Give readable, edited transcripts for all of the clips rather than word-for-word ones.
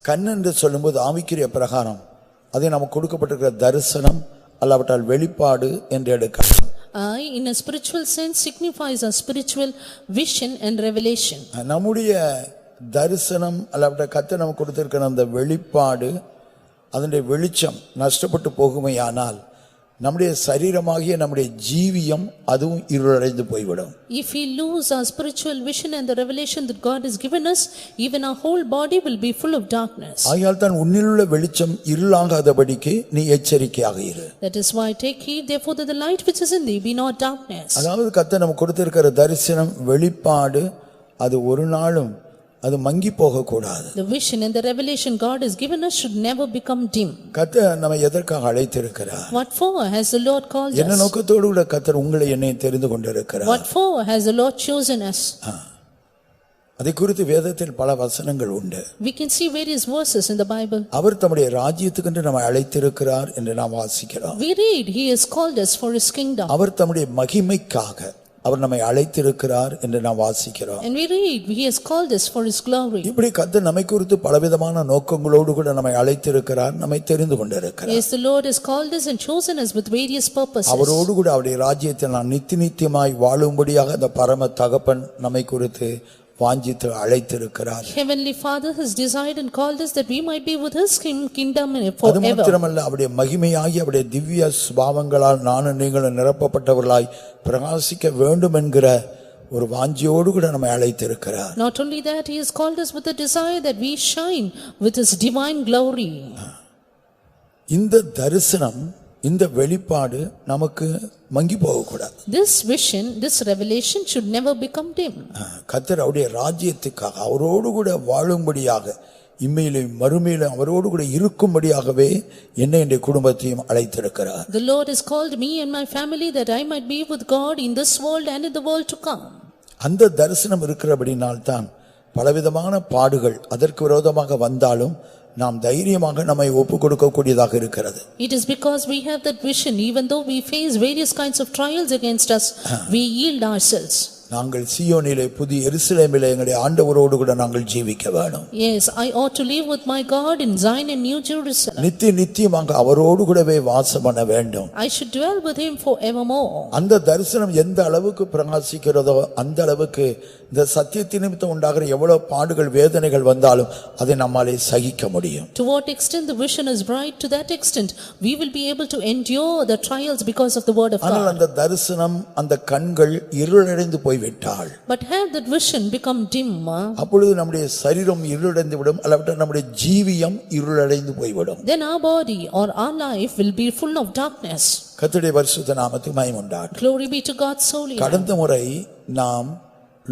கண் என்று சொல்லும்போது ஆவிக்குரிய பிரகாரம் அதை நமக்கு கொடுக்கப்பட்டிருக்கிற தரிசனம் அல்லாவிட்டால் வெளிப்பாடு என்று எடுக்கலாம். Eye in a spiritual sense signifies a spiritual vision and revelation. நம்முடைய தரிசனம் அல்லாவிட்டால் கர்த்தர் நமக்கு கொடுத்திருக்கிற அந்த வெளிப்பாடு அதனுடைய வெளிச்சம் நஷ்டப்பட்டு போகுமையானால் நம்முடைய சரீரமாகிய நம்முடைய ஜீவியம் அதுவும் இருளடைந்து போய்விடும். If we lose our spiritual vision and the revelation that God has given us, even our whole body will be full of darkness. ஆகையால் தான் உன்னிலுள்ள வெளிச்சம் இருளாகாதபடிக்கு நீ எச்சரிக்கையாக இரு. That is why take heed therefore that the light which is in thee be not darkness. அதாவது கர்த்தர் நமக்கு கொடுத்திருக்கிற தரிசனம் வெளிப்பாடு அது ஒரு நாளும் அது மங்கி போக கூடாது. The vision and the revelation God has given us should never become dim. கர்த்தர் நம்மை எதற்காக அழைத்திருக்கிறார்? What for has the Lord called us? என்ன நோக்கத்தோடு கூட கர்த்தர் உங்களை என்னை தெரிந்து கொண்டிருக்கிறார்? What for has the Lord chosen us? அதை குறித்து வேதத்தில் பல வசனங்கள் உண்டு. We can see various verses in the Bible. அவர் தம்முடைய ராஜ்யத்துக்கு நம்மை அழைத்திருக்கிறார் என்று நாம் வாசிக்கிறோம். We read he has called us for his kingdom. அவர் தம்முடைய மகிமைக்காக அவர் நம்மை அழைத்திருக்கிறார் என்று நாம் வாசிக்கிறோம். And we read he has called us for his glory. இப்படி கர்த்தர் நம்மை குறித்து பலவிதமான நோக்கங்களோடு கூட நம்மை அழைத்திருக்கிறார், நம்மை தெரிந்து கொண்டிருக்கிறார். Yes, the Lord has called us and chosen us with various purposes. அவரோடு கூட அவருடைய ராஜ்யத்தில் நாம் நித்தியமாய் வாழும்படியாக அந்த பரம தகப்பன் நம்மை குறித்து வாஞ்சித்து அழைத்திருக்கிறார். Heavenly Father has desired and called us that we might be with his kingdom அது forever. மாத்திரமல்ல, அவருடைய மகிமையாகி அவருடைய திவ்ய சுபாவங்களால் நானும் நீங்களும் நிரப்பப்பட்டவர்களாய் பிரகாசிக்க வேண்டும் என்கிற ஒரு வாஞ்சியோடு கூட நம்மை அழைத்திருக்கிறார். Not only that, he has called us with a desire that we shine with his divine glory. இந்த தரிசனம், இந்த வெளிப்பாடு நமக்கு மங்கி போக கூடாது. This vision, this revelation should never become dim. கர்த்தர் அவருடைய ராஜ்யத்துக்காக அவரோடு கூட வாழும்படியாக இம்மையிலும் மறுமையிலும் அவரோடு கூட இருக்கும்படியாகவே என்னை என் குடும்பத்தையும் அழைத்திருக்கிறார். The Lord has called me and my family that I might be with God in this world and in the world to come. அந்த தரிசனம் இருக்கிறபடினால் தான் பலவிதமான பாடுகள் அதற்கு விரோதமாக வந்தாலும் நாம் தைரியமாக நம்மை ஒப்பு கொடுக்க கூடியதாக இருக்கிறது. It is because we have that vision, even though we face various kinds of trials against us, we yield ourselves. நாங்கள் சீயோனிலே புதிய எருசலேமிலே எங்களுடைய ஆண்டவரோடு கூட நாங்கள் ஜீவிக்க வேண்டும். Yes, I ought to live with my God in Zion and New Jerusalem. நித்தியமாக அவரோடு கூடவே வாசம் பண்ண வேண்டும். I should dwell with him forevermore. அந்த தரிசனம் எந்த அளவுக்கு பிரகாசிக்கிறதோ அந்த அளவுக்கு இந்த சத்தியத்தின் நிமித்தம் உண்டாகிற எவ்வளவு பாடுகள் வேதனைகள் வந்தாலும் அதை நம்மாலே சகிக்க முடியும். To what extent the vision is bright, to that extent we will be able to endure the trials because of the word of God. ஆனால் அந்த தரிசனம், அந்த கண்கள் இருளடைந்து போய்விட்டால், But had that vision become dim, அப்பொழுது நம்முடைய சரீரம் இருளடைந்து விடும், அல்லது நம்முடைய ஜீவியம் இருளடைந்து போய்விடும். then our body or our life will be full of darkness. கர்த்தருடைய பரிசுத்த நாமத்துக்கு மகிமை உண்டாகட்டும். Glory be to God's holy name. கடந்த முறை நாம்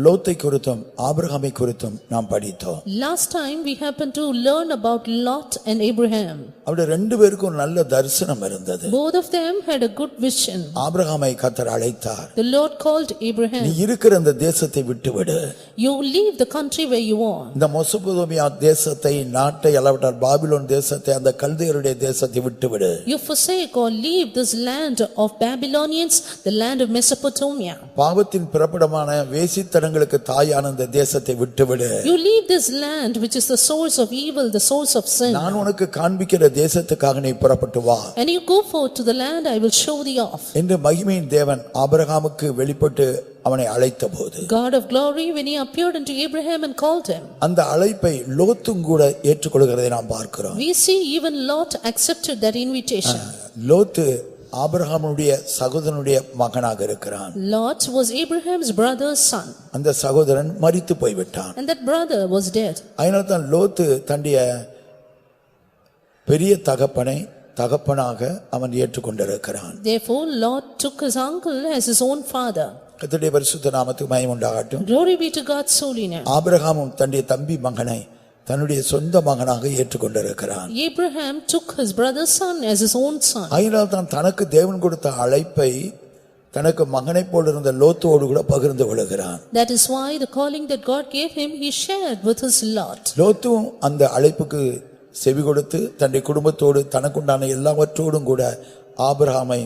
லோத்தை குறித்தும் ஆபிரகாமை குறித்தும் நாம் படித்தோம். Last time we happened to learn about Lot and Abraham. அவருடைய ரெண்டு பேருக்கும் நல்ல தரிசனம் இருந்தது. Both of them had a good vision. ஆபிரகாமை கர்த்தர் அழைத்தார். The Lord called Abraham. நீ இருக்கிற இந்த தேசத்தை விட்டுவிடு. You leave the country where you are. இந்த மெசொப்பொத்தாமியா தேசத்தை, நாட்டை, அல்லவட்டால் பாபிலோன் தேசத்தை, அந்த கல்தேயருடைய தேசத்தை விட்டுவிடு. You forsake or leave this land of Babylonians, the land of Mesopotamia. பாவத்தின் பிறப்பிடமான வேசித்தனங்களுக்கு தாயான இந்த தேசத்தை விட்டுவிடு. You leave this land which is the source of evil, the source of sin. நான் உனக்கு காண்பிக்கிற தேசத்துக்காக நீ புறப்பட்டு வா. And you go forth to the land I will show thee off. என்று மகிமையின் தேவன் ஆபிரகாமுக்கு வெளிப்பட்டு அவனை அழைத்தபோது, God of glory, when he appeared unto Abraham and called him, அந்த அழைப்பை லோத்தும் கூட ஏற்றுக்கொள்கிறதை நாம் பார்க்கிறோம். we see even Lot accepted that invitation. லோத்து ஆபிரகாமுடைய சகோதரனுடைய மகனாக இருக்கிறான். Lot was Abraham's brother's son. அந்த சகோதரன் மரித்து போய்விட்டான். And that brother was dead. அதனால தான் லோத்து தன்னுடைய பெரிய தகப்பனாக அவன் ஏற்றுக்கொண்டிருக்கிறான். Therefore Lot took his uncle as his own father. கர்த்தருடைய பரிசுத்த நாமத்துக்கு மகிமை உண்டாகட்டும். Glory be to God's holy name. ஆபிரகாமும் தன்னுடைய தம்பி மகனை தன்னுடைய சொந்த மகனாக ஏற்றுக்கொண்டிருக்கிறான். Abraham took his brother's son as his own son. அதனால தான் தனக்கு தேவன் கொடுத்த அழைப்பை தனக்கு மகனைப் போல இருந்த லோத்தோடு கூட பகிர்ந்து கொள்கிறான். That is why the calling that God gave him, he shared with his Lot. லோத்தும் அந்த அழைப்புக்கு செவி கொடுத்து தன்னுடைய குடும்பத்தோடு தனக்குண்டான எல்லாவற்றோடும் கூட ஆபிரகாமை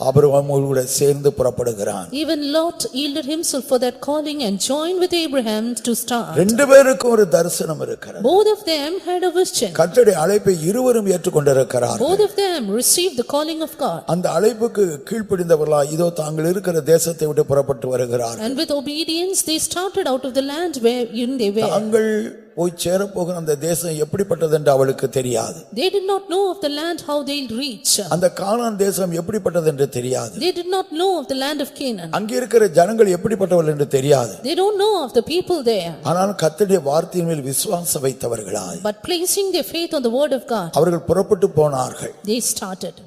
ஆபிரகாமோடு கூட சேர்ந்து புறப்படுகிறான். Even Lot yielded himself for that calling and joined with Abraham to start. ரெண்டு பேருக்கும் ஒரு தரிசனம் இருக்கிறது. Both of them had a vision. கர்த்தருடைய அழைப்பை இருவரும் ஏற்றுக்கொண்டிருக்கிறார்கள். Both of them received the calling of God. அந்த அழைப்புக்கு கீழ்ப்படிந்தவர்களா இதோ தாங்கள் இருக்கிற தேசத்தை விட்டு புறப்பட்டு வருகிறார்கள். And with obedience they started out of the land where in they were. தாங்கள் போய் சேர போகிற அந்த தேசம் எப்படிப்பட்டது என்று அவளுக்கு தெரியாது. They did not know of the land how they'll reach. அந்த கானான் தேசம் எப்படிப்பட்டது என்று தெரியாது. They did not know of the land of Canaan. அங்கே இருக்கிற ஜனங்கள் எப்படிப்பட்டவர்கள் என்று தெரியாது. They don't know of the people there. ஆனால் கர்த்தருடைய வார்த்தையின் மேல் விசுவாசம் வைத்தவர்களாய் But placing their faith on the word of God, அவர்கள் புறப்பட்டு போனார்கள். they started.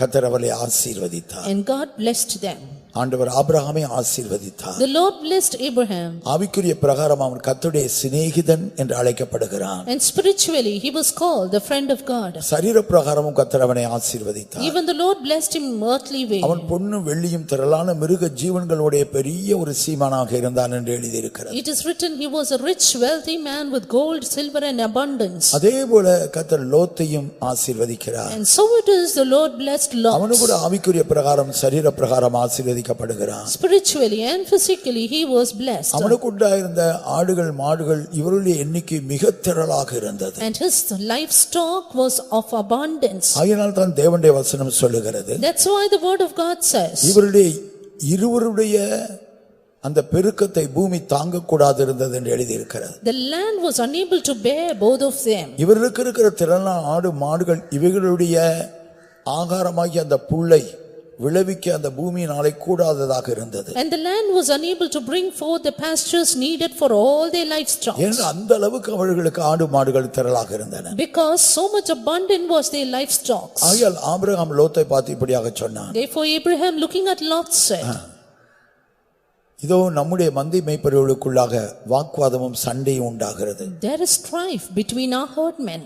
கர்த்தர் அவர்களை ஆசீர்வதித்தார். And God blessed them. ஆண்டவர் ஆபிரகாமை ஆசீர்வதித்தார். The Lord blessed Abraham. ஆவிக்குரிய பிரகாரம் அவன் கர்த்தருடைய சிநேகிதன் என்று அழைக்கப்படுகிறான். And spiritually he was called the friend of God. சரீர பிரகாரமும் கர்த்தர் அவனை ஆசீர்வதித்தார். Even the Lord blessed him in earthly way. அவன் பொன்னும் வெள்ளியும் திரளான மிருக ஜீவன்களுடைய பெரிய ஒரு சீமானாக இருந்தான் என்று எழுதியிருக்கிறது. It is written he was a rich wealthy man with gold, silver and abundance. அதேபோல கர்த்தர் லோத்தையும் ஆசீர்வதிக்கிறார். And so it is the Lord blessed Lot. அவனு கூட ஆவிக்குரிய பிரகாரம் சரீர பிரகாரம் ஆசீர்வதிக்கப்படுகிறான். Spiritually and physically he was blessed. அவனுக்கு உண்டாயிருந்த ஆடுகள் மாடுகள் இவருடைய எண்ணிக்கை மிக திரளாக இருந்தது. And his livestock was of abundance. ஆகையால் தான் தேவனுடைய வசனம் சொல்லுகிறது. That's why the word of God says. இவருடைய இருவருடைய அந்த பெருக்கத்தை பூமி தாங்க கூடாது இருந்தது என்று எழுதியிருக்கிறது. The land was unable to bear both of them. இவர்களுக்கு இருக்கிற திரளான ஆடு மாடுகள் இவைகளுடைய ஆகாரமாகிய அந்த புல்லை விளைவிக்க அந்த பூமியினாலே கூடாததாக இருந்தது. And the land was unable to bring forth the pastures needed for all their livestock. ஏன் அந்த அளவுக்கு அவர்களுக்கு ஆடு மாடுகள் திரளாக இருந்தன. Because so much abundant was their livestock. ஆகையால் ஆபிரகாம் லோத்தை பார்த்து இப்படியாக சொன்னான். Therefore Abraham looking at Lot said, இதோ நம்முடைய மந்தை மேய்ப்பவர்களுக்குள்ளாக வாக்குவாதமும் சண்டையும் உண்டாகிறது. there is strife between our herdmen.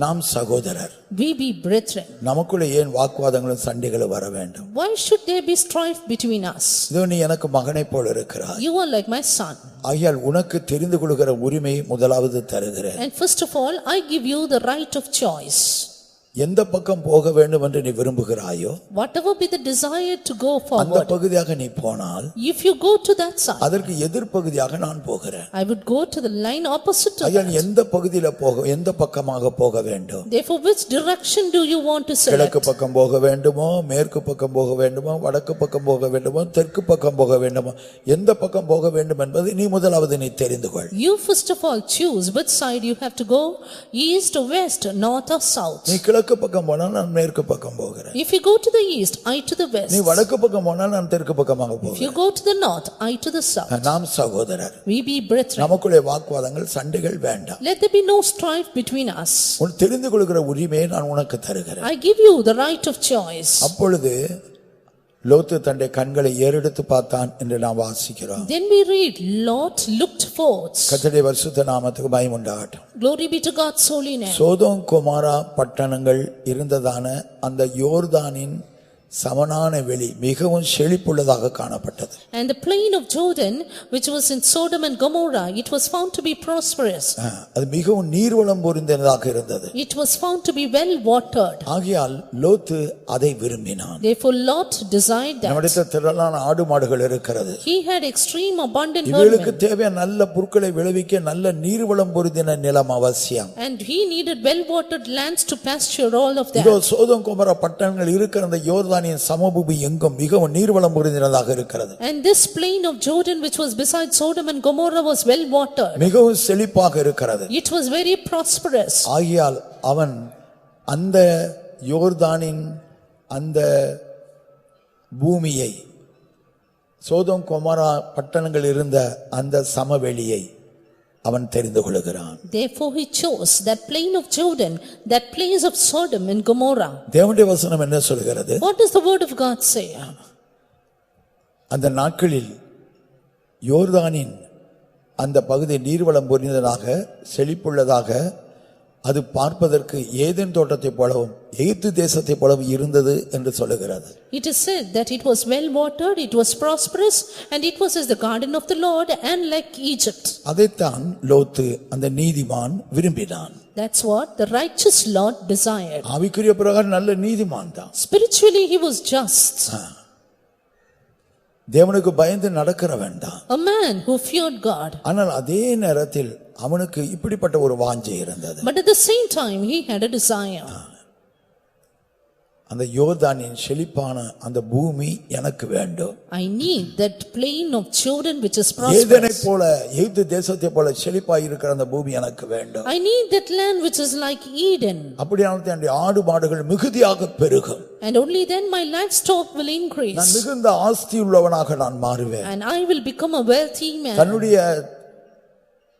நாம் சகோதரர். We be brethren. நமக்குள்ள ஏன் வாக்குவாதங்களும் சண்டைகளும் வர வேண்டும்? Why should there be strife between us? இதோ நீ எனக்கு மகனை போல இருக்கிறாய். You are like my son. ஆகையால் உனக்கு தெரிந்து கொள்கிற உரிமையை முதலாவது தருகிறேன். And first of all I give you the right of choice. எந்த பக்கம் போக வேண்டும் என்று நீ விரும்புகிறாயோ Whatever be the desire to go அந்த forward, பகுதியாக நீ போனால் if you go to that side, அதற்கு எதிர்பகுதியாக நான் போகிறேன். I would go to the line opposite to ஆகையால் that. எந்த பகுதியில போக எந்த பக்கமாக போக வேண்டும்? Therefore which direction do you want to select? கிழக்கு பக்கம் போக வேண்டுமோ, மேற்கு பக்கம் போக வேண்டுமோ, வடக்கு பக்கம் போக வேண்டுமோ, தெற்கு பக்கம் போக வேண்டுமோ, எந்த பக்கம் போக வேண்டும் என்பதை நீ முதலாவது நீ தெரிந்து கொள். You first of all choose which side you have to go, east or west, north or south. நீ கிழக்கு பக்கம் போனால் நான் மேற்கு பக்கம் போகிறேன். If you go to the east, I to the west. நீ வடக்கு பக்கம் போனால் நான் தெற்கு பக்கமாக If you போகிறேன். go to the north, I to the south. நாம் சகோதரர். We be brethren. நமக்குள்ளே வாக்குவாதங்கள் சண்டைகள் வேண்டாம். Let there be no strife between us. உன் தெரிந்து கொள்கிற உரிமையை நான் உனக்கு தருகிறேன். I give you the right of choice. அப்பொழுது லோத்து தன்னுடைய கண்களை ஏறெடுத்து பார்த்தான் என்று நாம் வாசிக்கிறோம். Then we read, Lot looked forth. கர்த்தருடைய பரிசுத்த நாமத்துக்கு மகிமை உண்டாகட்டும். Glory be to God's holy name. Sodom Gomorrah பட்டணங்கள் இருந்ததான அந்த யோர்தானின் சமனான வெளி மிகவும் செழிப்புள்ளதாக காணப்பட்டது. And the plain of Jordan, which was in Sodom and Gomorrah, it was found to be prosperous. அது மிகவும் நீர்வளம் பொருந்தினதாக இருந்தது. It was found to be well watered. ஆகையால் லோத்து அதை விரும்பினான். Therefore Lot desired that. நம்மிடத்துல திரளான ஆடு மாடுகள் இருக்கிறது. He had extreme abundant இவர்களுக்கு herdmen. தேவையான நல்ல புற்களை விளைவிக்க நல்ல நீர்வளம் பொருந்தின நிலம் அவசியம். And he needed well watered lands to pasture all of இதோ that. சோதோம் கொமோரா பட்டணங்கள் இருக்கிற அந்த யோர்தானின் சமபூமி எங்கும் மிகவும் நீர்வளம் பொருந்தினதாக இருக்கிறது. And this plain of Jordan, which was beside Sodom and Gomorrah, was well watered. மிகவும் செழிப்பாக இருக்கிறது. It was very prosperous. ஆகையால் அவன் அந்த யோர்தானின் அந்த பூமியை சோதோம் கொமோரா பட்டணங்கள் இருந்த அந்த சமவெளியை அவன் தெரிந்து கொள்கிறான். Therefore he chose that plain of Jordan, that place of Sodom and Gomorrah. தேவனுடைய வசனம் என்ன சொல்கிறது? What does the word of God say? அந்த நாட்களில் யோர்தானின் அந்த பகுதி நீர்வளம் பொருந்தினதாக செழிப்புள்ளதாக அது பார்ப்பதற்கு ஏதேன் தோட்டத்தை போலவும் எகிப்து தேசத்தை போலவும் இருந்தது என்று சொல்லுகிறது. It is said that it was well watered, it was prosperous, and it was as the garden of the Lord and like Egypt. அதைத்தான் லோத்து அந்த நீதிமான் விரும்பினான். That's what the righteous Lord desired. ஆவிக்குரிய பிரகாரம் நல்ல நீதிமான் தான். Spiritually he was just. தேவனுக்கு பயந்து நடக்கிற வேண்டாம். A man who feared God. ஆனால் அதே நேரத்தில் அவனுக்கு இப்படிப்பட்ட ஒரு வாஞ்சை இருந்தது. But at the same time he had a desire. அந்த யோர்தானின் செழிப்பான அந்த பூமி எனக்கு வேண்டும். I need that plain of Jordan which is ஏதேனை prosperous. போல எகிப்து தேசத்தை போல செழிப்பாய் இருக்கிற அந்த பூமி எனக்கு வேண்டும். I need that land which is like Eden. அப்படியானது என்னுடைய ஆடு மாடுகள் மிகுதியாக பெருகும். And only then my livestock will நான் increase. மிகுந்த ஆஸ்தி உள்ளவனாக நான் மாறுவேன். And I will become a wealthy man. தன்னுடைய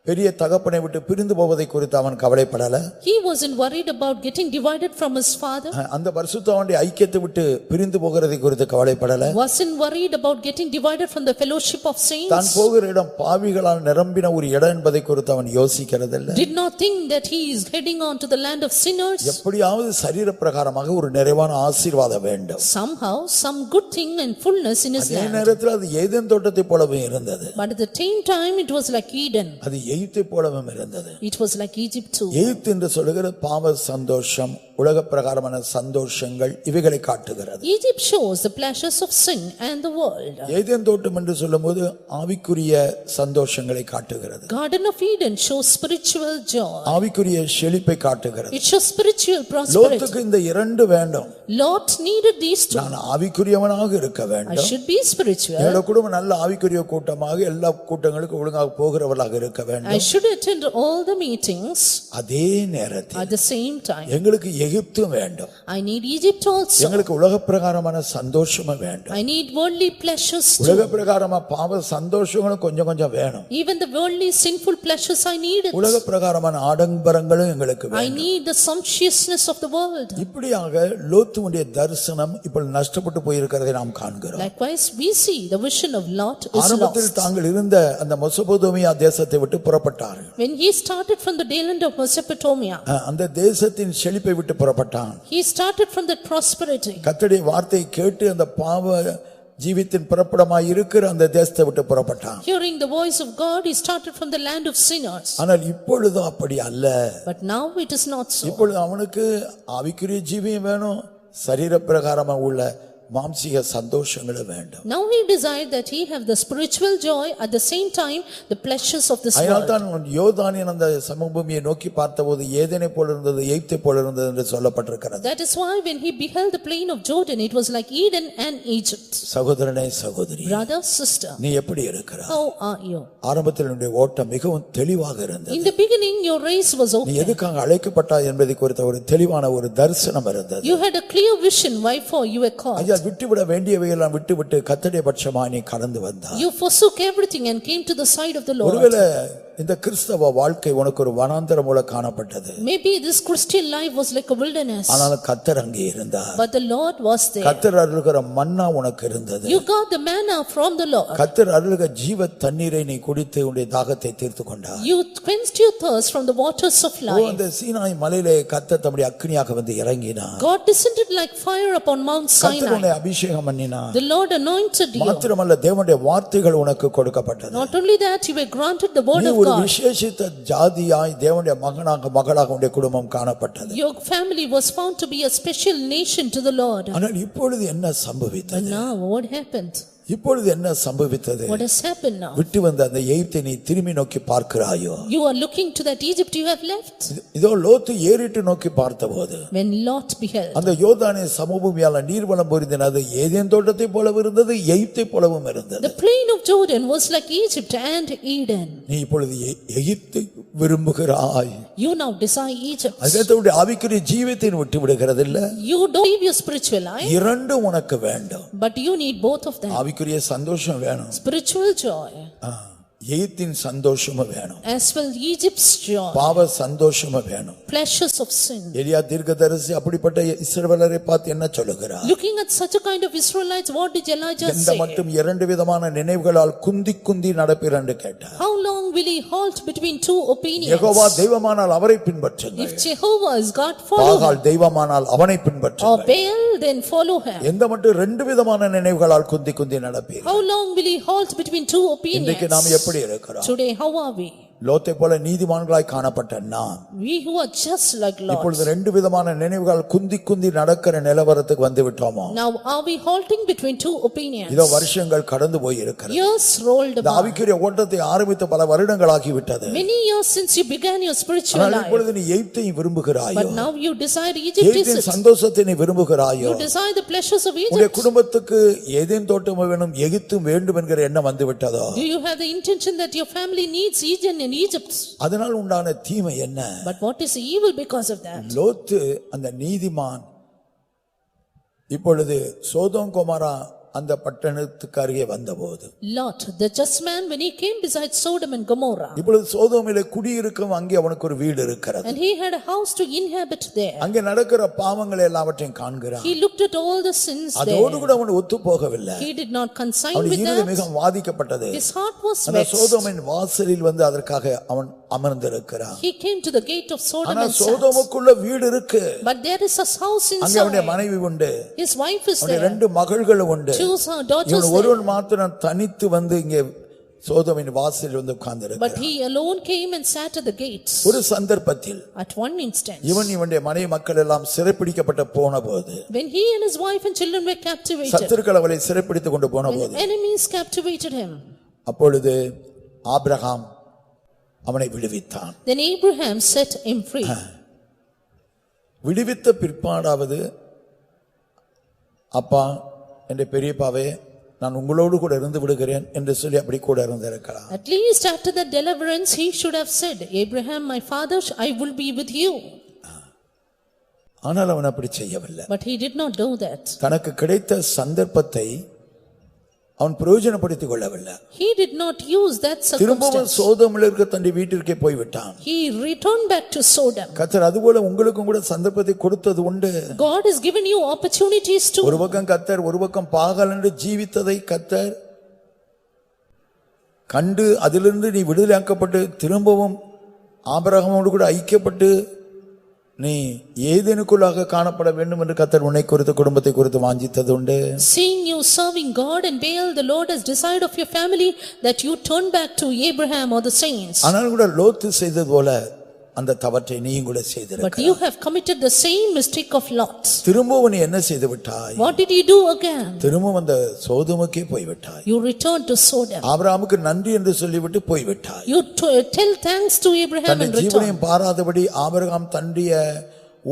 பெரிய தகப்பனை விட்டு பிரிந்து போவதை குறித்து அவன் கவலைப்படல. He wasn't worried about getting divided from his father. அந்த பரிசுத்தவானுடைய ஐக்கியத்தை விட்டு பிரிந்து போகிறதை குறித்து கவலைப்படல. Wasn't worried about getting divided from the fellowship of saints. தான் போகிற இடம் பாவிகளால் நிரம்பின ஒரு இடம் என்பதை குறித்து அவன் யோசிக்கிறதில்லை. Did not think that he is heading on to the land of sinners. எப்படியாவது சரீர பிரகாரமாக ஒரு நிறைவான ஆசீர்வாதம் வேண்டும். Somehow some good thing and fullness in his அதே land. நேரத்தில் அது ஏதேன் தோட்டத்தை போலவே இருந்தது. But at the same time it was like Eden. அது எகிப்தை போலவே இருந்தது. It was like Egypt too. எகிப்து என்று சொல்லுகிற பாவ சந்தோஷம், உலக பிரகாரமான சந்தோஷங்கள் இவைகளை காட்டுகிறது. Egypt shows the pleasures of sin and the world. Eden தோட்டம் என்று சொல்லும்போது ஆவிக்குரிய சந்தோஷங்களை காட்டுகிறது. Garden of Eden shows spiritual joy. ஆவிக்குரிய செழிப்பை காட்டுகிறது. It shows spiritual prosperity. லோத்துக்கு இந்த இரண்டு வேண்டும். Lot needed these two. நான் ஆவிக்குரியவனாக இருக்க I வேண்டும். should be spiritual. என்னோட குடும்பம் நல்ல ஆவிக்குரிய கூட்டமாக எல்லா கூட்டங்களுக்கும் ஒழுங்காக போகிறவர்களாக இருக்க I வேண்டும். should attend all the meetings. அதே நேரத்தில் At the same time எங்களுக்கு எகிப்தும் வேண்டும். I need Egypt also. எங்களுக்கு உலக பிரகாரமான சந்தோஷமும் வேண்டும். I need worldly pleasures உலக too. பிரகாரமா பாவ சந்தோஷங்களும் கொஞ்சம் கொஞ்சம் வேணும். Even the worldly sinful pleasures I need it. உலக பிரகாரமான ஆடம்பரங்களும் எங்களுக்கு I வேணும். need the sumptuousness of the world. இப்படியாக லோத்துவுடைய தரிசனம் இப்போ நஷ்டப்பட்டு போயிருக்கிறதை நாம் காண்கிறோம். Likewise we see the vision of Lot is ஆரம்பத்தில் lost. தாங்கள் இருந்த அந்த மெசொப்பொத்தேமியா தேசத்தை விட்டு புறப்பட்டார்கள். When he started from the land of Mesopotamia, அந்த தேசத்தின் செழிப்பை விட்டு புறப்பட்டான். he started from that prosperity. கர்த்தருடைய வார்த்தையை கேட்டு அந்த பாவ ஜீவித்தின் புறப்படமாய் இருக்கிற அந்த தேசத்தை விட்டு புறப்பட்டான். Hearing the voice of God, he started from the land of sinners. ஆனால் இப்பொழுதும் அப்படி அல்ல. But now it is not so. இப்பொழுது அவனுக்கு ஆவிக்குரிய ஜீவியம் வேணும், சரீர பிரகாரமா உள்ள மாம்சீக சந்தோஷங்களும் வேண்டும். Now he desired that he have the spiritual joy, at the same time the pleasures of this அதனால் world. தான் யோர்தானின் அந்த சமபூமியை நோக்கி பார்த்தபோது ஏதேனை போல இருந்தது, எகிப்தை போல இருந்தது என்று சொல்லப்பட்டிருக்கிறது. That is why when he beheld the plain of Jordan, it was like Eden and Egypt. சகோதரனே சகோதரி, Brother, sister, நீ எப்படி இருக்கிறாய்? how are you? ஆரம்பத்தில் உன்னுடைய ஓட்டம் மிகவும் தெளிவாக இருந்தது. In the beginning your race was நீ open. எதுக்காக அழைக்கப்பட்டாய் என்பதை குறித்த ஒரு தெளிவான ஒரு தரிசனம் இருந்தது. You had a clear vision why for you were called. ஐயா, விட்டுவிட வேண்டியவையெல்லாம் விட்டுவிட்டு கர்த்தருடைய பட்சமாய் நீ கடந்து வந்தாய். You forsook everything and came to the side of the Lord. ஒருவேளை இந்த கிறிஸ்தவ வாழ்க்கை உனக்கு ஒரு வனாந்தரம் போல காணப்பட்டது. Maybe this Christian life was like a wilderness. ஆனால் கர்த்தர் அங்கே இருந்தார். But the Lord was there. கர்த்தர் அருளுகிற மன்னா உனக்கு இருந்தது. You got the manna from the Lord. கர்த்தர் அருளுகிற ஜீவ தண்ணீரை நீ குடித்து உன்னுடைய தாகத்தை தீர்த்து கொண்டாய். You quenched your thirst from the waters of life. அந்த சீனாய் மலையிலே கர்த்தர் தம்முடைய அக்கினியாக வந்து இறங்கினார். God descended like fire upon Mount கர்த்தர் உன்னை Sinai. அபிஷேகம் பண்ணினார். The Lord anointed you. மாத்திரமல்ல, தேவனுடைய வார்த்தைகள் உனக்கு கொடுக்கப்பட்டது. Not only that, you were granted the word நீ of ஒரு God. விசேஷித்த ஜாதியாய் தேவனுடைய மகனாக மகளாக உன்னுடைய குடும்பம் காணப்பட்டது. Your family was found to be a special nation to the Lord. ஆனால் இப்பொழுது என்ன But சம்பவித்தது? now what happened? இப்பொழுது என்ன சம்பவித்தது? What has happened now? விட்டு வந்த அந்த எகிப்தை நீ திரும்பி நோக்கி பார்க்கிறாயோ? You are looking to that Egypt you have left. இதோ லோத்து ஏறிட்டு நோக்கி பார்த்தபோது When Lot beheld, அந்த யோர்தானின் சமபூமியால நீர்வளம் பொருந்தினது ஏதேன் தோட்டத்தை போலவும் இருந்தது, எகிப்தை போலவும் இருந்தது. the plain of Jordan was like Egypt and Eden. நீ இப்பொழுது எகிப்தை விரும்புகிறாய். You now desire Egypt. அதே ஆவிக்குரிய ஜீவியத்தை விட்டு விடுகிறது இல்ல. You don't leave your spiritual life, இரண்டும் உனக்கு வேண்டும். but you need both of them. ஆவிக்குரிய சந்தோஷம் வேணும். Spiritual joy. எகிப்தின் சந்தோஷமும் வேணும், as well Egypt's joy, பாவ சந்தோஷமும் வேணும். pleasures of sin. எலியா தீர்க்கதரிசி அப்படிப்பட்ட இஸ்ரவேலரை பார்த்து என்ன சொல்லுகிறார்? Looking at such a kind of Israelites, what did Elijah இந்த say? மட்டும் இரண்டு விதமான நினைவுகளால் குந்தி குந்தி நடப்பீர் என்று கேட்டார். How long will he halt between two opinions? Jehovah தெய்வமானால் அவரை பின்பற்றுங்கள், If Jehovah is God, follow him. பாகால் தெய்வமானால் அவனை Or பின்பற்றுங்கள். Baal, then follow him. எந்த மட்டும் ரெண்டு விதமான நினைவுகளால் குந்தி குந்தி நடப்பீர். How long will he halt between two இன்றைக்கு நாம் opinions? எப்படி இருக்கிறோம்? Today, how are we? லோத்தை போல நீதிமான்களாய் காணப்பட்ட நாம் We who are just like Lot. இப்பொழுது ரெண்டு விதமான நினைவுகள் குந்தி குந்தி நடக்கிற நிலவரத்துக்கு வந்து விட்டோமோ? Now are we halting between two opinions? இதோ வருஷங்கள் கடந்து போய் இருக்கிறது. Years rolled இந்த by. ஆவிக்குரிய ஓட்டத்தை ஆரம்பித்து பல வருடங்களாகி விட்டது. Many years since you began your spiritual ஆனால் life. இப்பொழுது நீ எகிப்தை விரும்புகிறாயோ? But now you desire Egypt. எகிப்தின் சந்தோஷத்தை நீ விரும்புகிறாயோ? You desire the pleasures of உன்னுடைய Egypt. குடும்பத்துக்கு ஏதேன் தோட்டம் வேணும், எகிப்தும் வேண்டும் என்கிற எண்ணம் வந்து விட்டதோ? Do you have the intention that your family needs Eden and Egypt? அதனால் உண்டான தீமை என்ன? But what is evil because of that? லோத்து அந்த நீதிமான் இப்பொழுது சோதோம் கொமோரா அந்த பட்டணத்துக்கு அருகே வந்தபோது, Lot, the just man, when he came beside Sodom and Gomorrah, இப்பொழுது சோதோமிலே குடியிருக்கும் அங்கே அவனுக்கு ஒரு வீடு இருக்கிறது. and he had a house to inhabit there. அங்கே நடக்கிற பாவங்களை எல்லாவற்றையும் காண்கிறான். He looked at all the sins அதோடு there. கூட அவன் ஒத்து போகவில்லை. He did not consign அவன் with இருதயம் that. மிகவும் வாதிக்கப்பட்டது. His heart was அந்த vexed. சோதோமின் வாசலில் வந்து அதற்காக அவன் அமர்ந்திருக்கிறான். He came to the gate of Sodom ஆனா and sat. சோதோமுக்குள்ள வீடு இருக்கு, But there is a house அங்கே அவனுடைய inside. மனைவி உண்டு, His wife is அவனுடைய there. ரெண்டு மகள்களும் உண்டு. Two daughters இவன் there. ஒருவன் மாத்திரம் தனித்து வந்து இங்கே சோதோமின் வாசலில் வந்து But உட்கார்ந்திருக்கிறான். he alone came and sat at the gates. ஒரு சந்தர்ப்பத்தில் At one instance, இவனுடைய மனைவி மக்கள் எல்லாம் சிறைப்பிடிக்கப்பட்ட போன போது, when he and his wife and children were captivated, சத்துருக்கள் அவளை சிறைப்பிடித்துக் கொண்டு போன when போது, enemies captivated him, அப்பொழுது ஆபிரகாம் அவனை விடுவித்தான். then Abraham set him free. விடுவித்த பிற்பாடாவது, அப்பா என்ற பெரியப்பாவே நான் உங்களோடு கூட இருந்து விடுகிறேன் என்று சொல்லி அப்படி கூட இருந்திருக்கலாம். At least after the deliverance he should have said, Abraham, my father, I will be with you. ஆனால் அவன் அப்படி செய்யவில்லை. But he did not do that. தனக்கு கிடைத்த சந்தர்ப்பத்தை அவன் பிரயோஜனப்படுத்திக் கொள்ளவில்லை. He did not use that திரும்பவும் circumstance. சோதோமில் இருக்க தன்னுடைய வீட்டிற்கே போய்விட்டான். He returned back to Sodom. கர்த்தர் அதுபோல உங்களுக்கும் கூட சந்தர்ப்பத்தை கொடுத்தது உண்டு. God has given you opportunities too. ஒரு பக்கம் கர்த்தர், ஒரு பக்கம் பாகால் என்று ஜீவித்ததை கர்த்தர் கண்டு அதிலிருந்து நீ விடுதலையாக்கப்பட்டு திரும்பவும் ஆபிரகாமோடு கூட ஐக்கியப்பட்டு நீ ஏதேனுக்குள்ளாக காணப்பட வேண்டும் என்று கர்த்தர் உன்னை குறித்து குடும்பத்தை குறித்து வாஞ்சித்தது உண்டு. Seeing you serving God and Baal, the Lord has desired of your family that you turn back to Abraham or the saints. ஆனால் கூட லோத்து செய்தது போல அந்த தவற்றை நீயும் கூட But செய்திருக்கிறாய். you have committed the same mistake of Lot. திரும்பவும் நீ என்ன செய்து விட்டாய்? What did you do again? திரும்பவும் அந்த சோதோமுக்கே போய்விட்டாய். You returned to Sodom. ஆபிரகாமுக்கு நன்றி என்று சொல்லிவிட்டு போய்விட்டாய். You tell thanks to Abraham தன்னை and return. ஜீவனையும் பாராதபடி ஆபிரகாம் தன்னுடைய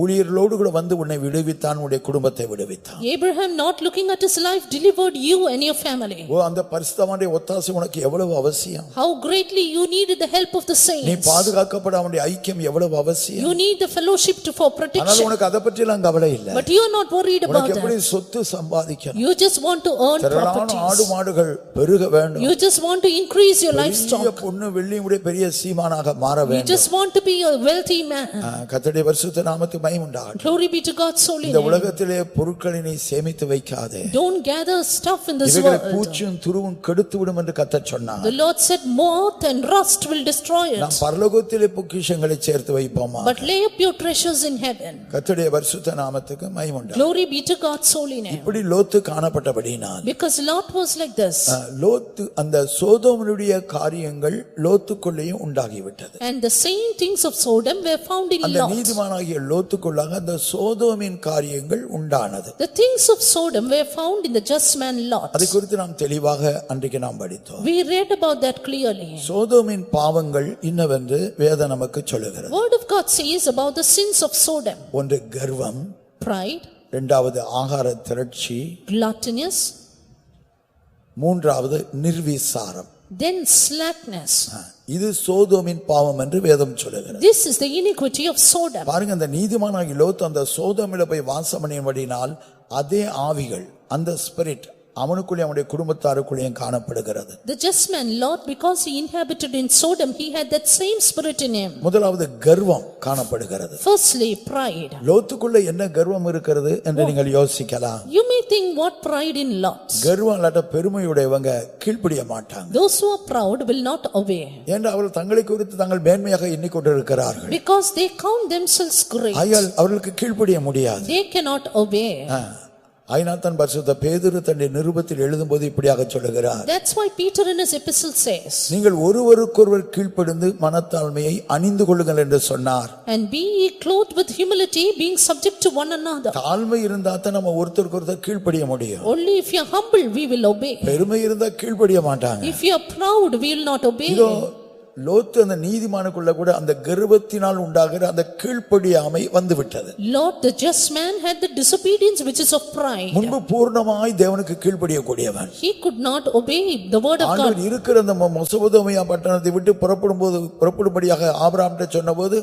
ஊழியர்களோடு கூட வந்து உன்னை விடுவித்தான், உன்னுடைய குடும்பத்தை விடுவித்தான். Abraham, not looking at his life, delivered you and your family. ஓ, அந்த பரிசுத்தவானுடைய ஒத்தாசை உனக்கு எவ்வளவு அவசியம். How greatly you needed the help of the நீ saints. பாதுகாக்கப்பட அவனுடைய ஐக்கியம் எவ்வளவு அவசியம். You need the fellowship for ஆனால் protection. உனக்கு அதை பற்றி எல்லாம் கவலை இல்லை. But you are not worried about உனக்கு எப்படி that. சொத்து சம்பாதிக்கணும், You just want to earn திரளான ஆடு properties. மாடுகள் பெருக வேண்டும், You just want to increase your பெரிய livestock. பொண்ணு வெள்ளியுடைய பெரிய சீமானாக மாற You வேண்டும். just want to be a wealthy man. கர்த்தருடைய பரிசுத்த நாமத்துக்கு மகிமை உண்டாகட்டும். Glory be to God's holy இந்த name. உலகத்திலே பொருட்களை நீ சேமித்து வைக்காதே, Don't gather stuff in this இவைகளை world. பூச்சும் துருவும் கெடுத்து விடும் என்று கர்த்தர் சொன்னார். The Lord said moth and rust will destroy நாம் it. பரலோகத்திலே பொக்கிஷங்களை சேர்த்து வைப்போமா? But lay up your treasures in heaven. கர்த்தருடைய பரிசுத்த நாமத்துக்கு மகிமை உண்டாகட்டும். Glory be to God's holy name. இப்படி லோத்து காணப்பட்டபடியினால், Because Lot was like this. லோத்து அந்த சோதோமினுடைய காரியங்கள் லோத்துக்குள்ளேயும் உண்டாகிவிட்டது. And the same things of Sodom were found in அந்த Lot. நீதிமானாகிய லோத்துக்குள்ளாக அந்த சோதோமின் காரியங்கள் உண்டானது. The things of Sodom were found in the just man Lot. அதை குறித்து நாம் தெளிவாக அன்றைக்கு நாம் படித்தோம். We read about that clearly. சோதோமின் பாவங்கள் இன்னவென்று வேதம் நமக்கு சொல்லுகிறது. Word of God says about the sins of Sodom. ஒன்று கர்வம், Pride, இரண்டாவது ஆகார திரட்சி, gluttonous, மூன்றாவது நிர்விசாரம். then slackness. இது சோதோமின் பாவம் என்று வேதம் சொல்லுகிறது. This is the iniquity of Sodom. பாருங்க, அந்த நீதிமானாகிய லோத்து அந்த சோதோமில போய் வாசம் பண்ணியபடினால் அதே ஆவிகள், அந்த ஸ்பிரிட், அவனுக்குள்ளே அவனுடைய குடும்பத்தாருக்குள்ளேயும் காணப்படுகிறது. The just man Lot, because he inhabited in Sodom, he had that same spirit in him. முதலாவது கர்வம் காணப்படுகிறது. Firstly, pride. லோத்துக்குள்ள என்ன கர்வம் இருக்கிறது என்று நீங்கள் யோசிக்கலாம். You may think what pride in Lot. கர்வம் இல்லாட்ட பெருமையுடையவங்க கீழ்ப்படிய மாட்டாங்க. Those who are proud will not obey. ஏன்னா அவர்கள் தங்களை குறித்து தாங்கள் மேன்மையாக எண்ணிக்கொண்டிருக்கிறார்கள். Because they count themselves great. ஆகையால் அவர்களுக்கு கீழ்ப்படிய முடியாது. They cannot obey. ஐநாத்தன் பரிசுத்த பேதுரு தன்னுடைய நிருபத்தில் எழுதும்போது இப்படியாக சொல்லுகிறார். That's why Peter in his epistle says, நீங்கள் ஒருவருக்கொருவர் கீழ்ப்படிந்து மனத்தாழ்மையை அணிந்து கொள்ளுங்கள் என்று சொன்னார். And be ye clothed with humility, being subject to one another. தாழ்மை இருந்தா தான் நம்ம ஒருத்தருக்கு ஒருத்தர் கீழ்ப்படிய முடியும். Only if you are humble we will obey. பெருமை இருந்தா கீழ்ப்படிய மாட்டாங்க. If you are proud we will not obey. லோத்து அந்த நீதிமானுக்குள்ள கூட அந்த கர்வத்தினால் உண்டாகிற அந்த கீழ்ப்படியாமை வந்துவிட்டது. Lot, the just man, had the disobedience which is of pride. முன்பு பூர்ணமாய் தேவனுக்கு கீழ்ப்படியக்கூடியவன். He could not obey the word of God. ஆண்டவர் இருக்கிற அந்த மெசொப்பொத்தாமியா பட்டணத்தை விட்டு புறப்படும்படியாக ஆபிரகாம்கிட்ட சொன்னபோது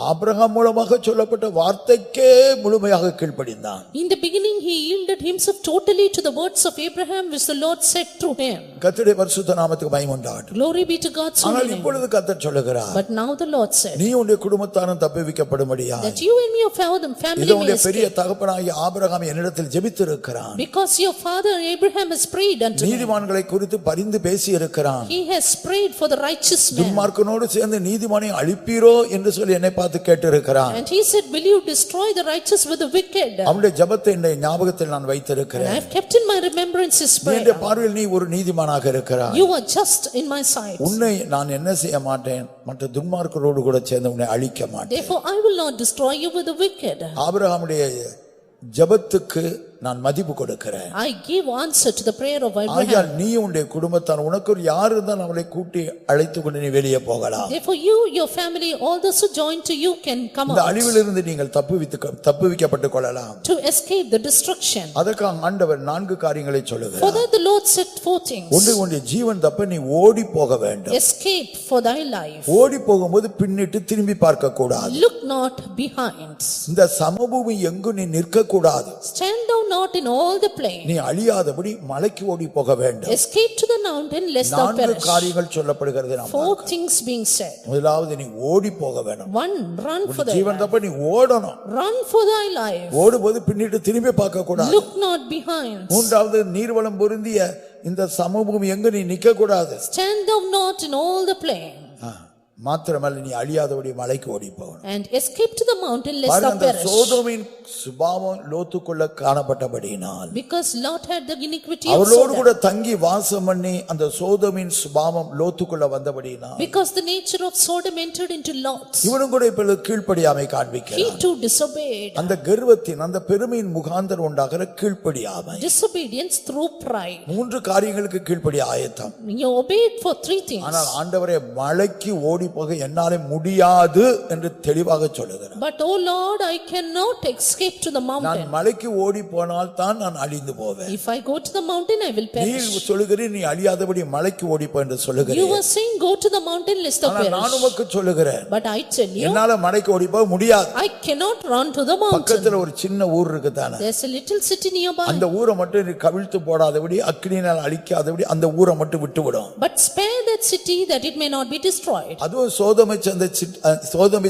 ஆபிரகாம் மூலமாக சொல்லப்பட்ட வார்த்தைக்கே முழுமையாக கீழ்ப்படிந்தான். In the beginning he yielded himself totally to the words of Abraham which the Lord said through him. கர்த்தருடைய பரிசுத்த நாமத்துக்கு மகிமை உண்டாகட்டும். Glory be to God's holy name. கர்த்தர் சொல்லுகிறார். But now the Lord said, நீ உன்னுடைய குடும்பத்தாரும் தப்புவிக்கப்படும்படியா, that you and your family இதோ உன்னுடைய may பெரிய escape. தகப்பனாகிய ஆபிரகாம் என்னிடத்தில் ஜெபித்திருக்கிறான். Because your father Abraham has prayed unto me. நீதிமான்களை குறித்து பரிந்து பேசி இருக்கிறான். He has prayed for the righteous man. துன்மார்க்கனோடு சேர்ந்து நீதிமானை அழிப்பீரோ என்று சொல்லி என்னை பார்த்து கேட்டிருக்கிறான். And he said, will you destroy the righteous with the wicked? அவனுடைய ஜெபத்தை என்னுடைய ஞாபகத்தில் நான் வைத்திருக்கிறேன். I have kept in my remembrance his prayer. என்னுடைய பார்வையில் நீ ஒரு நீதிமானாக இருக்கிறாய். You are just in my sight. உன்னை நான் என்ன செய்ய மாட்டேன், மற்ற துன்மார்க்கரோடு கூட சேர்ந்து உன்னை அழிக்க மாட்டேன். Therefore I will not destroy you with the wicked. ஆபிரகாமுடைய ஜெபத்துக்கு நான் மதிப்பு கொடுக்கிறேன். I give answer to the prayer of Abraham. ஆகையால் நீ உன்னுடைய குடும்பத்தார் உனக்கு ஒரு யார் இருந்தால் அவளை கூட்டி அழைத்து கொண்டு நீ வெளியே போகலாம். Therefore you, your family, all those who join to you can come இந்த out. அழிவிலிருந்து நீங்கள் தப்புவிக்கப்பட்டுக் கொள்ளலாம். To escape the destruction. அதற்காக ஆண்டவர் 4 காரியங்களை சொல்லுகிறார். For that the Lord said 4 things. ஒன்று, உன்னுடைய ஜீவன் தப்ப நீ ஓடி போக வேண்டும். Escape for thy life. ஓடி போகும்போது பின்னிட்டு திரும்பி பார்க்க கூடாது. Look not behind. இந்த சமபூமி எங்கும் நீ நிற்க கூடாது. Stand thou not in all the plain. நீ அழியாதபடி மலைக்கு ஓடி போக வேண்டும். Escape to the mountain lest thou 4 perish. காரியங்கள் சொல்லப்படுகிறது. 4 things being said. முதலாவது நீ ஓடி போக வேண்டும். 1, run for thy Jeevan life. தப்ப நீ ஓடணும். Run for thy life. ஓடும்போது பின்னிட்டு திரும்பி பார்க்க கூடாது. Look not behind. மூன்றாவது நீர்வளம் பொருந்திய இந்த சமபூமி எங்கு நீ நிற்க கூடாது. Stand thou not in all the plain. மாத்திரமல்ல நீ அழியாதபடி மலைக்கு ஓடி போகணும். And escape to the mountain lest thou perish. சோதோமின் சுபாவம் லோத்துக்குள்ள காணப்பட்டபடியினால், Because Lot had the iniquity of அவளோடு கூட Sodom. தங்கி வாசம் பண்ணி அந்த சோதோமின் சுபாவம் லோத்துக்குள்ள வந்தபடியினால், Because the nature of Sodom entered into Lot. இவனும் கூட இப்ப கீழ்ப்படியாமை He காண்பிக்கிறான். too disobeyed. அந்த கர்வத்தின் அந்த பெருமையின் முகாந்தரம் உண்டாகிற கீழ்ப்படியாமை. Disobedience through pride. 3 காரியங்களுக்கு கீழ்ப்படிய ஆயத்தம். You obeyed for 3 things. ஆனால் ஆண்டவரே மலைக்கு ஓடி போக என்னாலே முடியாது என்று தெளிவாக சொல்லுகிறார். But oh Lord, I cannot escape to the நான் mountain. மலைக்கு ஓடி போனால் தான் நான் அழிந்து போவேன். If I go to the mountain, I will நீ perish. சொல்லுகிறீ நீ அழியாதபடி மலைக்கு ஓடி போ என்று You சொல்லுகிறேன். were saying go to the mountain lest thou ஆனால் நான் perish. உமக்கு சொல்லுகிறேன், But I tell you, என்னால மலைக்கு ஓடி போக முடியாது. I cannot run to the mountain. பக்கத்துல ஒரு சின்ன ஊர் இருக்குதானே, There's a little city nearby. அந்த ஊரை மட்டும் நீ கவிழ்த்து போடாதபடி அக்கினியால் அழிக்காதபடி அந்த ஊரை மட்டும் விட்டு விடும். But spare that city that it may not be destroyed. அதுவும் சோதோமை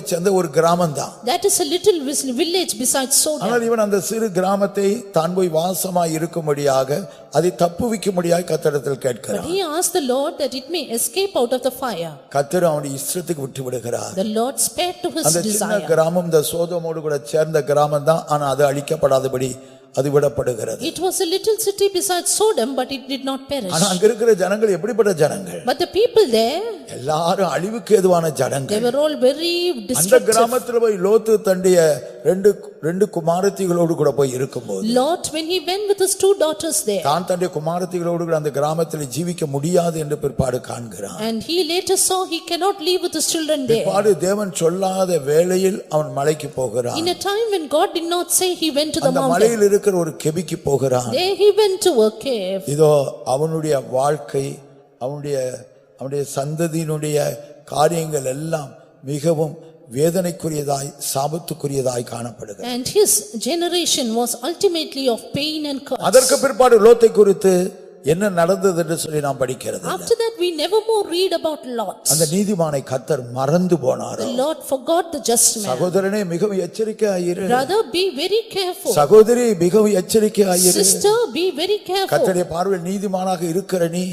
சேர்ந்த ஒரு கிராமம் தான். That is a little village besides Sodom. ஆனால் இவன் அந்த சிறு கிராமத்தை தான் போய் வாசமாய் இருக்கும்படியாக அதை தப்புவிக்கும்படியாக கர்த்தரிடத்தில் But கேட்கிறான். he asked the Lord that it may escape out of the fire. கர்த்தர் அவனுடைய இஷ்டத்துக்கு விட்டு விடுகிறார். The Lord spared to his அந்த சின்ன desire. கிராமம் இந்த சோதோமோடு கூட சேர்ந்த கிராமம் தான். ஆனா அது அழிக்கப்படாதபடி அது விடப்படுகிறது. It was a little city besides Sodom, but it did not perish. ஆனா அங்க இருக்கிற ஜனங்கள் எப்படிப்பட்ட ஜனங்கள்? But the people there, எல்லாரும் அழிவுக்கு ஏதுவான they ஜனங்கள். were all very அந்த destructive. கிராமத்துல போய் லோத்து தன்னுடைய ரெண்டு குமாரத்திகளோடு கூட போய் இருக்கும்போது, Lot, when he went with his 2 daughters there, தான் தன்னுடைய குமாரத்திகளோடு கூட அந்த கிராமத்தில் ஜீவிக்க முடியாது என்று பிற்பாடு காண்கிறான். and he later saw he cannot live with his children there. பிற்பாடு தேவன் சொல்லாத வேளையில் அவன் மலைக்கு போகிறான். In a time when God did not say, he went to the அந்த mountain. மலையில் இருக்கிற ஒரு கெபிக்கு போகிறான். There he went to a cave. இதோ அவனுடைய வாழ்க்கை, அவனுடைய சந்ததியினுடைய காரியங்கள் எல்லாம் மிகவும் வேதனைக்குரியதாய் சாபத்துக்குரியதாய் காணப்படுகிறது. And his generation was ultimately of pain and curse. அதற்கு பிற்பாடு லோத்தை குறித்து என்ன நடந்தது என்று சொல்லி நாம் படிக்கிறது. After that we never more read about Lot. அந்த நீதிமானை கர்த்தர் மறந்து போனார். The Lord forgot the just man. சகோதரனே மிகவும் எச்சரிக்கையாயிரு. Brother, be very careful. சகோதரி மிகவும் எச்சரிக்கையாயிரு. Sister, be very careful. கர்த்தருடைய பார்வையில் நீதிமானாக இருக்கிற நீ,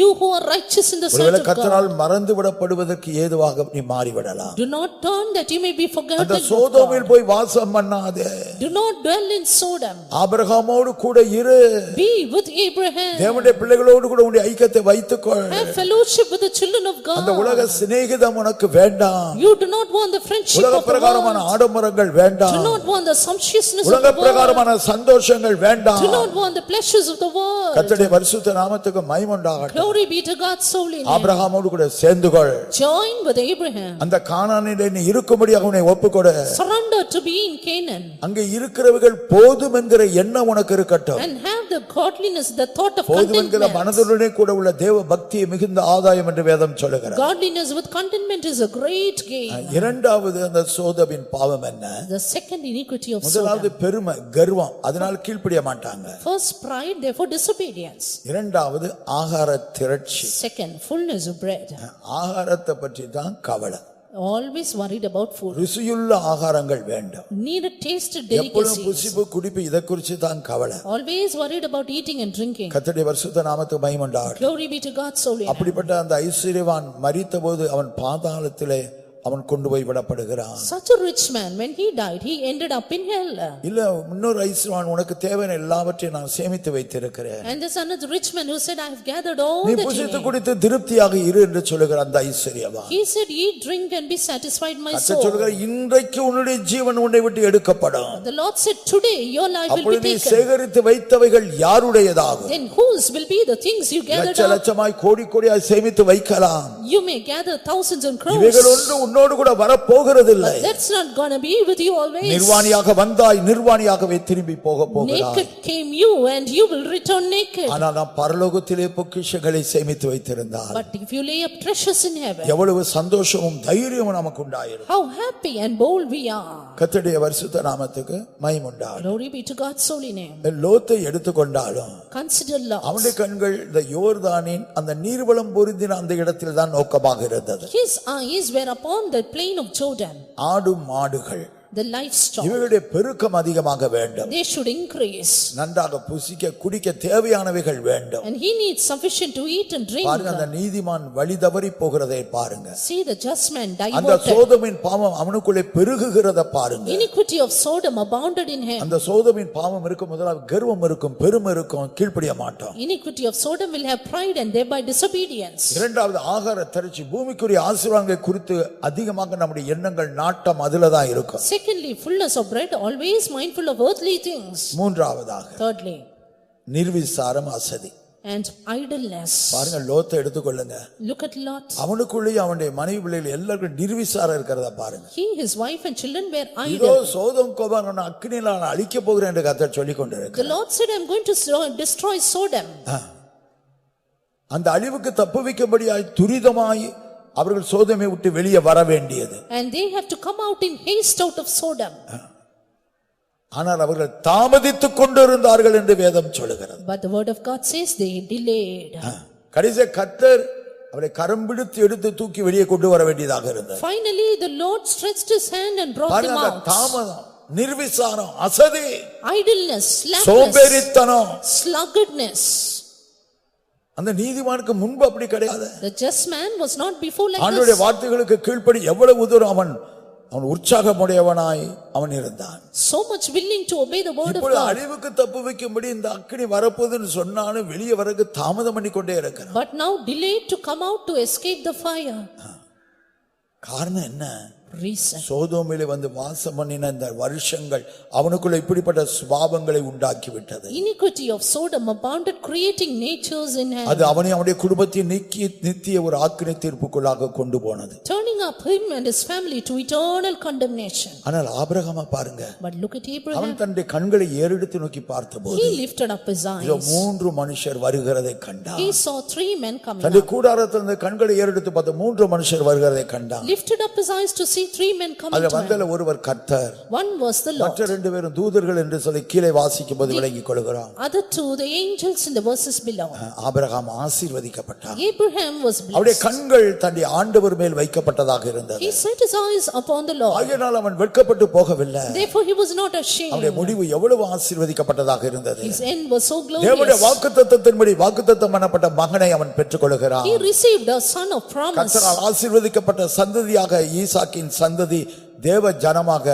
you who are righteous in the sight of God, கர்த்தரால் மறந்து விடப்படுவதற்கு ஏதுவாக நீ மாறிவிடலாம். do not turn that you may be forgotten. அந்த சோதோமில் போய் வாசம் பண்ணாதே. Do not dwell in Sodom. ஆபிரகாமோடு கூட இரு. Be with Abraham. தேவனுடைய பிள்ளைகளோடு கூட உன்னுடைய ஐக்கியத்தை வைத்துக்கொள். Have fellowship with the children of God. அந்த உலக சிநேகிதம் உனக்கு வேண்டாம். You do not want the friendship of the உலக பிரகாரமான world. ஆடம்பரங்கள் வேண்டாம். Do not want the sumptuousness of the உலக world. பிரகாரமான சந்தோஷங்கள் வேண்டாம். Do not want the pleasures of the world. கர்த்தருடைய பரிசுத்த நாமத்துக்கு மகிமை உண்டாகட்டும். Glory be to God's holy name. ஆபிரகாமோடு கூட சேர்ந்துகொள். Join with Abraham. அந்த கானானிலே நீ இருக்கும்படியாக உன்னை ஒப்புக்கொடு. Surrender to be in Canaan. அங்கே இருக்கிறவர்கள் போதும் என்கிற எண்ணம் உனக்கு இருக்கட்டும். And have the godliness, the thought of போதும் என்கிற contentment. மனதுடனே கூட உள்ள தேவ பக்தியை மிகுந்த ஆதாயம் என்று வேதம் சொல்லுகிறது. Godliness with contentment is a great gain. இரண்டாவது அந்த சோதோமின் பாவம் என்ன? The second iniquity of முதலாவது Sodom. பெருமை, கர்வம், அதனால் கீழ்ப்படிய மாட்டாங்க. First pride, therefore disobedience. இரண்டாவது ஆகார திரட்சி. Second, fullness of bread. ஆகாரத்தை பற்றி தான் கவலை. Always worried about food. ருசியுள்ள ஆகாரங்கள் வேண்டும். Need a tasted எப்பொழுதும் delicacies. புசிப்பு குடிப்பு இதை குறித்து தான் கவலை. Always worried about eating and drinking. கர்த்தருடைய பரிசுத்த நாமத்துக்கு மகிமை உண்டாகட்டும். Glory be to God's holy name. அப்படிப்பட்ட அந்த ஐஸ்வரியவான் மரித்தபோது அவன் பாதாளத்திலே அவன் கொண்டு போய் விடப்படுகிறான். Such a rich man, when he died, he ended up in hell. இல்ல இன்னொரு ஐஸ்வரியவான், உனக்கு தேவையான எல்லாவற்றையும் நான் சேமித்து வைத்திருக்கிறேன். And there's another rich man who said, I have gathered all நீ that you புசித்து need. குடித்து திருப்தியாக இரு என்று சொல்லுகிற அந்த ஐஸ்வரியவான் He said, eat, drink and be satisfied, my கர்த்தர் soul. சொல்லுகிற இன்றைக்கு உன்னுடைய ஜீவன் உன்னை விட்டு எடுக்கப்படும். The Lord said, today your life will அப்பொழுது be நீ taken. சேகரித்து வைத்தவைகள் யாருடையதாகும்? Then whose will be the things you gathered லட்ச up? லட்சமாய் கோடி கோடியாய் சேமித்து வைக்கலாம். You may gather thousands and crores. இவைகள் ஒன்று உன்னோடு கூட வரப்போகிறதில்லை. That's not gonna be with you always. நிர்வாணியாக வந்தாய், நிர்வாணியாகவே திரும்பி போக போகிறாய். Naked came you and you will return naked. ஆனால் நாம் பரலோகத்திலே பொக்கிஷங்களை சேமித்து வைத்திருந்தால் But if you lay up treasures in heaven, எவ்வளவு சந்தோஷமும் தைரியமும் நமக்கு உண்டாயிருக்கும். how happy and bold we are. கர்த்தருடைய பரிசுத்த நாமத்துக்கு மகிமை உண்டாகட்டும். Glory be to God's holy name. லோத்தை எடுத்துக்கொண்டாலும் Consider Lot. அவனுடைய கண்கள் இந்த யோர்தானின் அந்த நீர்வளம் பொருந்தின அந்த இடத்தில் தான் நோக்கமாக இருந்தது. His eyes were upon the plain of Jordan. ஆடு மாடுகள், The livestock, இவர்களுடைய பெருக்கம் அதிகமாக வேண்டும். they should increase. நன்றாக புசிக்க குடிக்க தேவையானவைகள் வேண்டும். And he needs sufficient to eat and drink. பாருங்க, அந்த நீதிமான் வழி தவறி போகிறதை பாருங்க. See the just man அந்த diverted. சோதோமின் பாவம் அவனுக்குள்ளே பெருகுகிறத பாருங்க. Iniquity of Sodom abounded in him. அந்த சோதோமின் பாவம் இருக்கும், முதலாவது கர்வம் இருக்கும், பெருமை இருக்கும், கீழ்ப்படிய மாட்டோம். Iniquity of Sodom will have pride and thereby disobedience. இரண்டாவது ஆகார தரிசி, பூமிக்குரிய ஆசீர்வாதங்களை குறித்து அதிகமாக நம்முடைய எண்ணங்கள் நாட்டம் அதுல தான் இருக்கும். Secondly, fullness of bread, always mindful of earthly things. மூன்றாவதாக Thirdly, நிர்விசாரம், அசதி. and idleness. பாருங்க, லோத்தை எடுத்துக்கொள்ளுங்க. Look at Lot. அவனுக்குள்ளேயே அவனுடைய மனைவி பிள்ளைகள் எல்லாருக்கும் நிர்விசாரம் இருக்கிறத பாருங்க. He, his wife and children were இதோ idle. சோதோம் கோபாரனை அக்கினியில் நான் அழிக்க போகிறேன் என்று கர்த்தர் சொல்லிக் The கொண்டிருக்கிறார். Lord said, I'm going to destroy Sodom. அந்த அழிவுக்கு தப்புவிக்கும்படியாய் துரிதமாய் அவர்கள் சோதோமை விட்டு வெளியே வர வேண்டியது. And they have to come out in haste out of Sodom. ஆனால் அவர்கள் தாமதித்துக் கொண்டிருந்தார்கள் என்று வேதம் சொல்லுகிறது. But the word of God says they delayed. கடைசியா கர்த்தர் அவரை கரம் பிடித்து எடுத்து தூக்கி வெளியே கொண்டு வர வேண்டியதாக இருந்தது. Finally the Lord stretched his hand and brought them பாருங்க, out. தாமதம், நிர்விசாரம், அசதி, Idleness, slackness, சோம்பேறித்தனம். sluggardness. அந்த நீதிமானுக்கு முன்பு அப்படி கிடையாது. The just man was not before like ஆண்டவருடைய this. வார்த்தைகளுக்கு கீழ்ப்படி எவ்வளவு தூரம் அவன் உற்சாகமுடையவனாய் அவன் இருந்தான். So much willing to obey the word of இப்பொழுது God. அழிவுக்கு தப்புவிக்கும்படி இந்த அக்கினி வரப்போகுதுன்னு சொன்னாலும் வெளியே வரக்கு தாமதம் பண்ணி கொண்டே இருக்கிறான். But now delayed to come out to escape the fire. காரணம் என்ன? Reason. சோதோமிலே வந்து வாசம் பண்ணின இந்த வருஷங்கள் அவனுக்குள்ள இப்படிப்பட்ட சுபாவங்களை உண்டாக்கி விட்டது. Iniquity of Sodom abounded, creating natures in him. அது அவனை அவனுடைய குடும்பத்தை நீக்கி நித்திய ஒரு ஆக்கினை தீர்ப்புக்குள்ளாக கொண்டு போனது. Turning up him and his family to eternal condemnation. ஆனால் ஆபிரகாமை பாருங்க, But look at Abraham. அவன் தன்னுடைய கண்களை ஏறெடுத்து நோக்கி பார்த்தபோது He lifted up his இதோ eyes. 3 மனுஷர் வருகிறதை கண்டான். He saw 3 men coming தன்னுடைய up. கூடாரத்திலிருந்து கண்களை ஏறெடுத்து பார்த்த 3 மனுஷர் வருகிறதை கண்டான். Lifted up his eyes to see see three men coming அதுல to him. வந்தல ஒருவர் கர்த்தர், One was the Lord. மற்ற ரெண்டு பேரும் தூதர்கள் என்று சொல்லி கீழே வாசிக்கும் போது விளங்கிக் கொள்கிறோம். Other two, the angels in the verses below. Abraham ஆசீர்வதிக்கப்பட்டார். Abraham was அவருடைய blessed. கண்கள் தன்னுடைய ஆண்டவர் மேல் வைக்கப்பட்டதாக இருந்தது. He set his eyes upon the Lord. ஆகையால் அவன் வெட்கப்பட்டு போகவில்லை. Therefore he was not அவருடைய ashamed. முடிவு எவ்வளவு ஆசீர்வதிக்கப்பட்டதாக இருந்தது. His end was so தேவனுடைய glorious. வாக்குத்தத்தத்தின்படி வாக்குத்தத்தம் பண்ணப்பட்ட மகனை அவன் பெற்றுக்கொள்கிறான். He received a son of promise. கர்த்தரால் ஆசீர்வதிக்கப்பட்ட சந்ததியாக ஈசாக்கின் சந்ததி தேவ ஜனமாக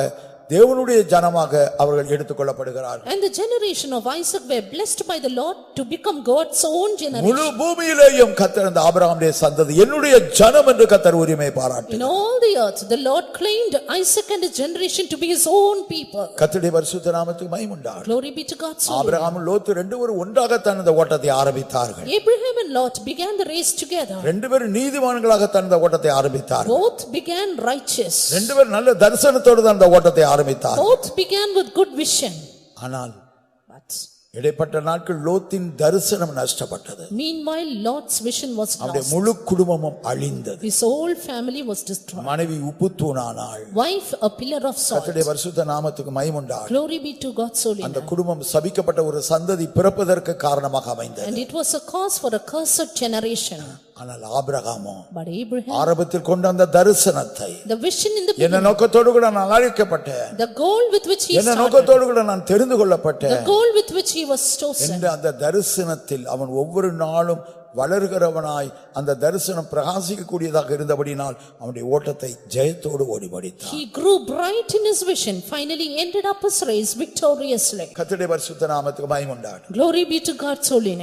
தேவனுடைய ஜனமாக அவர்கள் எடுத்துக்கொள்ளப்படுகிறார்கள். And the generation of Isaac were blessed by the Lord to become God's own முழு generation. பூமியிலேயும் கர்த்தர் அந்த ஆபிரகாமுடைய சந்ததி என்னுடைய ஜனம் என்று கர்த்தர் உரிமை In பாராட்டினார். all the earth, the Lord claimed Isaac and his generation to be his own people. கர்த்தருடைய பரிசுத்த நாமத்துக்கு மகிமை உண்டாகட்டும். Glory be to God's holy name. ஆபிரகாமும் லோத்து ரெண்டு பேரும் ஒன்றாகத்தான் இந்த ஓட்டத்தை ஆரம்பித்தார்கள். Abraham and Lot began the race together. ரெண்டு பேரும் நீதிமான்களாகத்தான் இந்த ஓட்டத்தை ஆரம்பித்தார்கள். Both began righteous. ரெண்டு பேரும் நல்ல தரிசனத்தோடு தான் இந்த ஓட்டத்தை ஆரம்பித்தார்கள். Both began with good vision. ஆனால் But இடைப்பட்ட நாட்கள் லோத்தின் தரிசனம் நஷ்டப்பட்டது. meanwhile, Lot's vision was அவருடைய lost. முழு குடும்பமும் அழிந்தது. His whole family was destroyed. மனைவி உப்புத்தூணானாள். Wife a pillar of salt. கர்த்தருடைய பரிசுத்த நாமத்துக்கு மகிமை உண்டாகட்டும். Glory be to God's holy அந்த name. குடும்பம் சபிக்கப்பட்ட ஒரு சந்ததி பிறப்பதற்கு காரணமாக அமைந்தது. And it was a cause for a cursed generation. ஆனால் ஆபிரகாமோ But Abraham, ஆரம்பத்தில் கொண்ட அந்த தரிசனத்தை the vision in the என்ன beginning, நோக்கத்தோடு கூட நான் அழைக்கப்பட்டேன், the goal with which he என்ன started, நோக்கத்தோடு கூட நான் தெரிந்து the கொள்ளப்பட்டேன் goal with which he was chosen. என்ற அந்த தரிசனத்தில் அவன் ஒவ்வொரு நாளும் வளர்கிறவனாய் அந்த தரிசனம் பிரகாசிக்கக்கூடியதாக இருந்தபடினால் அவனுடைய ஓட்டத்தை ஜெயத்தோடு ஓடி முடித்தான். He grew bright in his vision, finally ended up his race victoriously. கர்த்தருடைய பரிசுத்த நாமத்துக்கு மகிமை உண்டாகட்டும். Glory be to God's holy name.